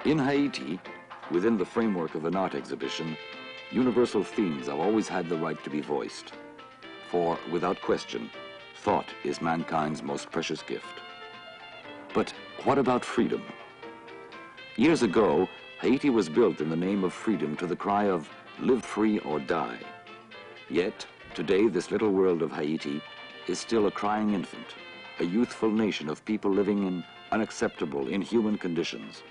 In Haiti, within the framework of an art exhibition, universal themes have always had the right to be voiced. For, without question, thought is mankind's most precious gift. But what about freedom? Years ago, Haiti was built in the name of freedom to the cry of live free or die. Yet, today this little world of Haiti is still a crying infant, a youthful nation of people living in unacceptable, inhuman conditions,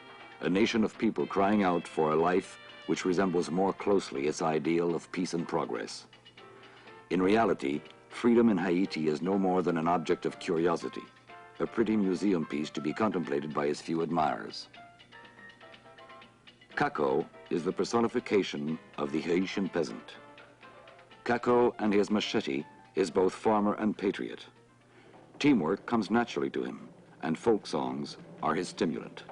a nation of people crying out for a life which resembles more closely its ideal of peace and progress. In reality, freedom in Haiti is no more than an object of curiosity, a pretty museum piece to be contemplated by his few admirers. Kako is the personification of the Haitian peasant. Kako and his machete is both farmer and patriot. Teamwork comes naturally to him, and folk songs are his stimulant.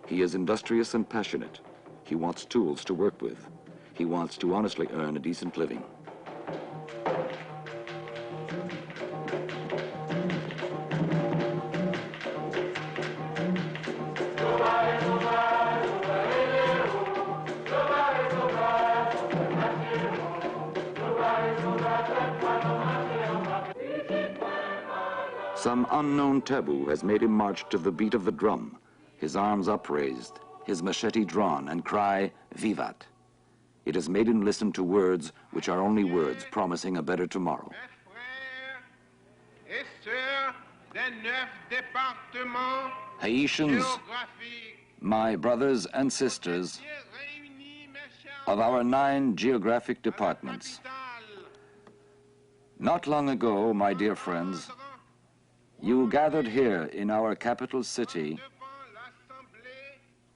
He is industrious and passionate. He wants tools to work with. He wants to honestly earn a decent living. Some unknown taboo has made him march to the beat of the drum, his arms upraised, his machete drawn, and cry, vivat. It has made him listen to words which are only words promising a better tomorrow. Haitians, my brothers and sisters of our 9 geographic departments. Not long ago, my dear friends, you gathered here in our capital city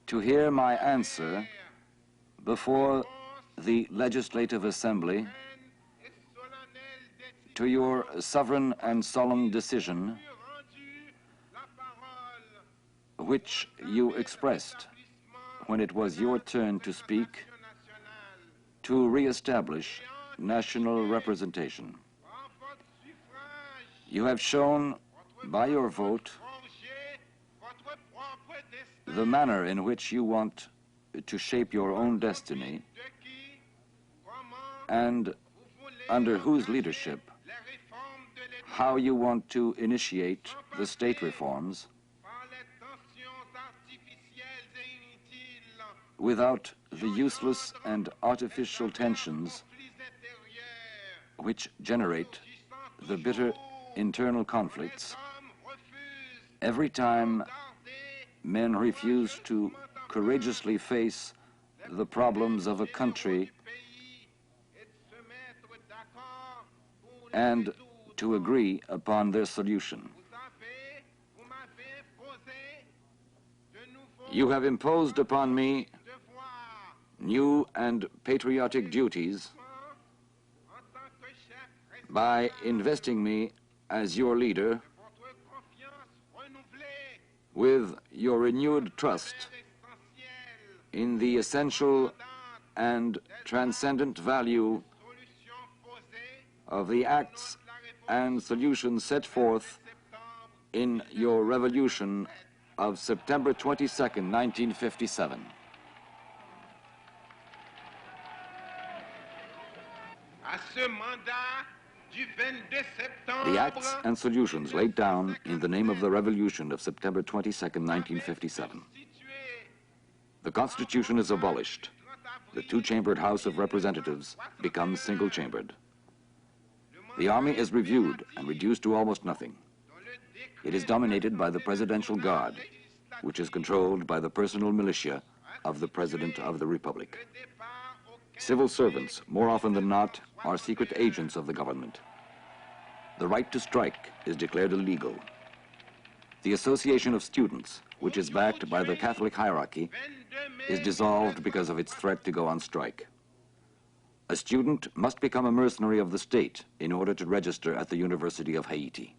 to hear my answer before the Legislative Assembly to your sovereign and solemn decision which you expressed when it was your turn to speak to re-establish national representation. You have shown by your vote the manner in which you want to shape your own destiny and under whose leadership, how you want to initiate the state reforms without the useless and artificial tensions which generate the bitter internal conflicts every time men refuse to courageously face the problems of a country and to agree upon their solution. You have imposed upon me new and patriotic duties by investing me as your leader with your renewed trust in the essential and transcendent value of the acts and solutions set forth in your revolution of September 22nd, 1957. The acts and solutions laid down in the name of the revolution of September 22nd, 1957. The Constitution is abolished. The 2-chambered House of Representatives becomes single-chambered. The army is reviewed and reduced to almost nothing. It is dominated by the Presidential Guard, which is controlled by the personal militia of the President of the Republic. Civil servants, more often than not, are secret agents of the government. The right to strike is declared illegal. The Association of Students, which is backed by the Catholic hierarchy, is dissolved because of its threat to go on strike. A student must become a mercenary of the state in order to register at the University of Haiti.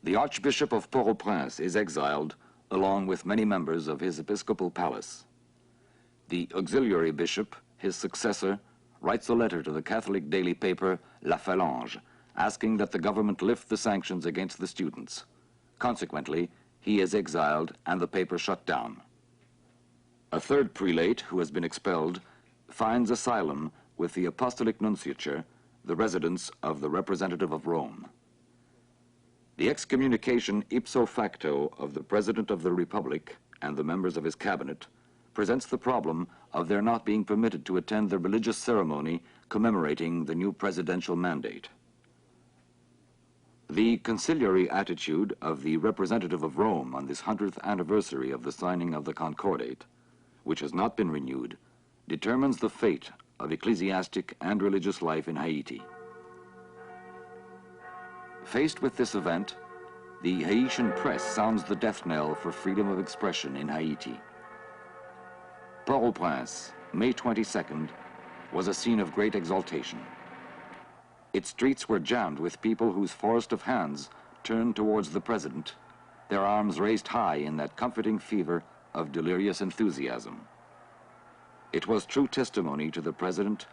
The Archbishop of Port-au-Prince is exiled along with many members of his episcopal palace. The auxiliary bishop, his successor, writes a letter to the Catholic daily paper La Phalange, asking that the government lift the sanctions against the students. Consequently, he is exiled and the paper shut down. A third prelate, who has been expelled, finds asylum with the apostolic nunciature, the residence of the representative of Rome. The excommunication ipso facto of the President of the Republic and the members of his cabinet presents the problem of their not being permitted to attend the religious ceremony commemorating the new presidential mandate. The conciliary attitude of the representative of Rome on this 100th anniversary of the signing of the Concordate, which has not been renewed, determines the fate of ecclesiastic and religious life in Haiti. Faced with this event, the Haitian press sounds the death knell for freedom of expression in Haiti. Port-au-Prince, May 22nd, was a scene of great exaltation. Its streets were jammed with people whose forest of hands turned towards the president, their arms raised high in that comforting fever of delirious enthusiasm. It was true testimony to the president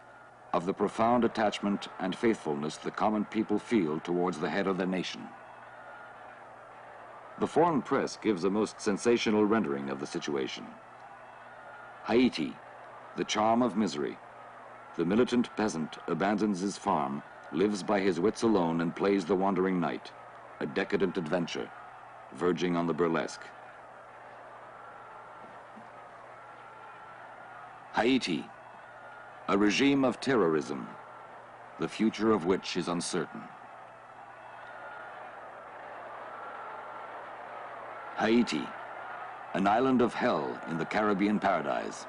of the profound attachment and faithfulness the common people feel towards the head of the nation. The foreign press gives a most sensational rendering of the situation. Haiti, the charm of misery. The militant peasant abandons his farm, lives by his wits alone, and plays the wandering knight, a decadent adventure, verging on the burlesque. Haiti, a regime of terrorism, the future of which is uncertain. Haiti, an island of hell in the Caribbean paradise.